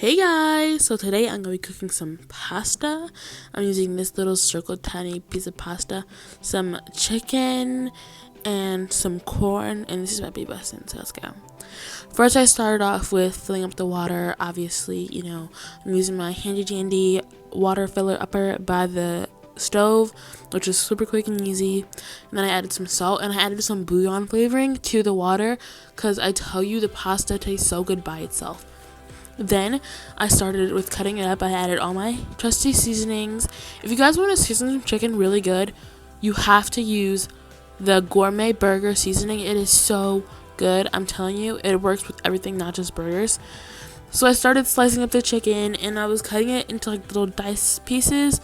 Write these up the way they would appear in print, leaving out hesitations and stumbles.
Hey guys, so today I'm going to be cooking some pasta. I'm using this little circle tiny piece of pasta, some chicken, and some corn, and this is my baby bussin', so let's go. First I started off with filling up the water. Obviously, I'm using my handy dandy water filler upper by the stove, which is super quick and easy. And then I added some salt and I added some bouillon flavoring to the water because I tell you the pasta tastes so good by itself. Then I started with cutting it up. I added all my trusty seasonings. If you guys want to season some chicken really good, you have to use the gourmet burger seasoning. It is so good. I'm telling you, it works with everything, not just burgers. So I started slicing up the chicken and I was cutting it into like little dice pieces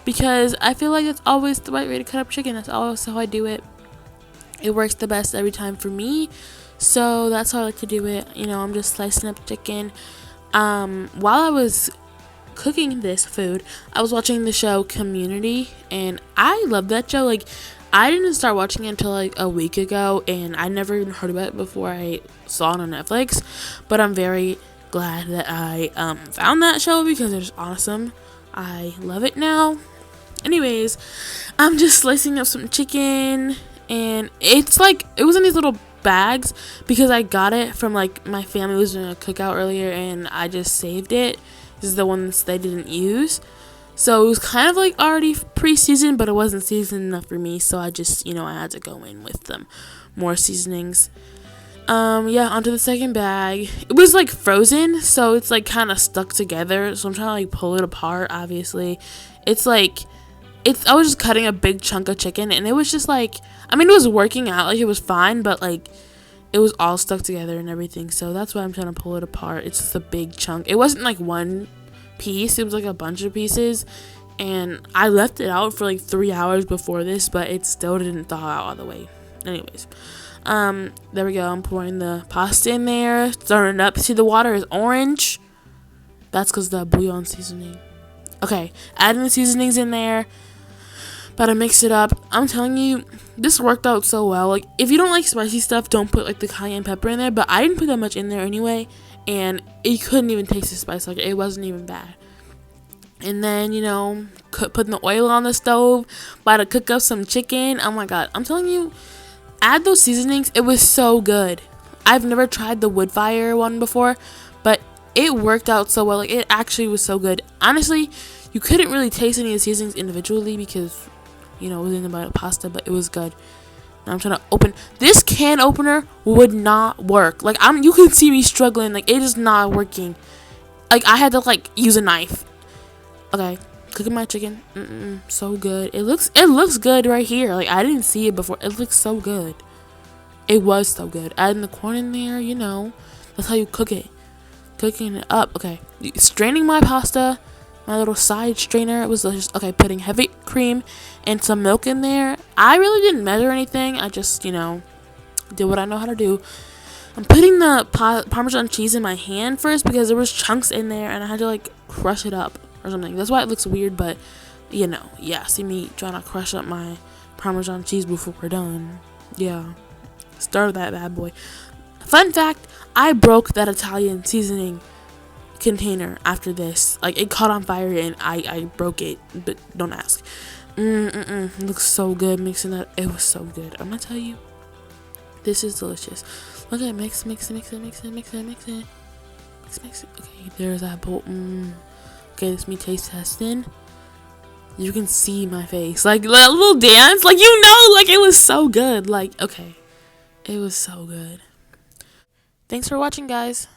because I feel like that's always the right way to cut up chicken. That's always how I do it. It works the best every time for me. So that's how I like to do it. I'm just slicing up chicken. While I was cooking this food, I was watching the show Community, and I love that show. Like, I didn't start watching it until like a week ago, and I never even heard about it before I saw it on Netflix. But I'm very glad that I found that show because it's awesome. I love it now. Anyways, I'm just slicing up some chicken, and it was in these little bags because I got it from like my family was doing a cookout earlier and I just saved it. This is the ones they didn't use, so it was kind of like already pre-seasoned, but it wasn't seasoned enough for me, so I just I had to go in with them more seasonings. Onto the second bag. It was like frozen, so it's like kind of stuck together, so I'm trying to like pull it apart. Obviously I was just cutting a big chunk of chicken, and it was just like, it was working out, like it was fine, but like it was all stuck together and everything, so that's why I'm trying to pull it apart. It's just a big chunk. It wasn't like one piece, it was like a bunch of pieces, and I left it out for like 3 hours before this, but it still didn't thaw out all the way. Anyways, there we go. I'm pouring the pasta in there, stirring it up. See, the water is orange. That's because the bouillon seasoning. Okay, adding the seasonings in there. But I mix it up. I'm telling you, this worked out so well. Like, if you don't like spicy stuff, don't put like the cayenne pepper in there. But I didn't put that much in there anyway, and you couldn't even taste the spice. Like, it wasn't even bad. And then putting the oil on the stove, about to cook up some chicken. Oh my god, I'm telling you, add those seasonings. It was so good. I've never tried the wood fire one before, but it worked out so well. Like, it actually was so good. Honestly, you couldn't really taste any of the seasonings individually because it was in the pasta, but it was good. Now I'm trying to open this can opener. Would not work. Like, you can see me struggling. Like, it is not working. Like, I had to like use a knife. Okay, cooking my chicken. So good. It looks good right here. Like, I didn't see it before. It looks so good. It was so good. Adding the corn in there. That's how you cook it. Cooking it up. Okay, straining my pasta. My little side strainer. It was just putting heavy cream and some milk in there. I really didn't measure anything. I just did what I know how to do. I'm putting the Parmesan cheese in my hand first because there was chunks in there and I had to like crush it up or something. That's why it looks weird, but see me trying to crush up my Parmesan cheese before we're done. Stir that bad boy. Fun fact, I broke that Italian seasoning container after this. Like, it caught on fire and I broke it, but don't ask. It looks so good mixing that. It was so good. I'm gonna tell you, this is delicious. Look at mix it. Okay, there's that bowl. Okay, this me taste testing. You can see my face, like that little dance, like like it was so good. Like, okay, it was so good. Thanks for watching, guys.